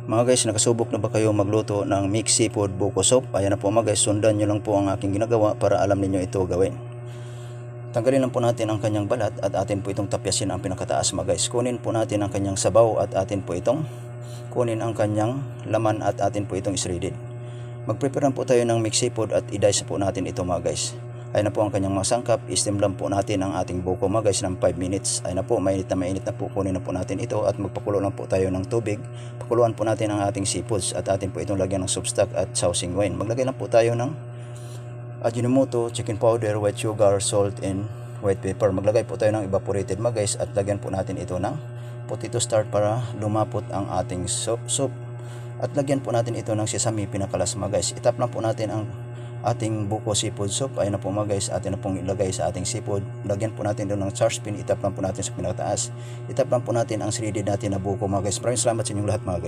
Mga guys, nakasubok na ba kayo magluto ng mixed seafood buko soup? Ayan na po mga guys, sundan nyo lang po ang aking ginagawa para alam niyo ito gawin. Tanggalin lang po natin ang kanyang balat at atin po itong tapyasin ang pinakataas mga guys. Kunin po natin ang kanyang sabaw at atin po itong kunin ang kanyang laman at atin po itong isreaded. Mag-prepare po tayo ng mixed seafood at i-dice po natin ito mga guys. Ayan na po ang kanyang mga sangkap. I-steam lang po natin ang ating buko mga guys ng 5 minutes. Ayan na po, mainit na po. Kunin na po natin ito at magpakulo lang po tayo ng tubig. Pakuluan po natin ang ating seafoods at atin po itong lagyan ng soup stock at sausing wine. Maglagay lang po tayo ng Ajinomoto, chicken powder, white sugar, salt, and white pepper. Maglagay po tayo ng evaporated mga guys at lagyan po natin ito ng potato starch para lumapot ang ating soup. At lagyan po natin ito ng sesame pinakalas mga guys. Itap lang po natin ang ating buko seafood soup. Ayun na po mga guys, atin na pong ilagay sa ating seafood. Lagyan po natin doon ng sarspin, itap lang po natin sa pinakataas. Itap lang po natin ang shredded natin na buko mga guys. Maraming salamat sa inyong lahat mga guys.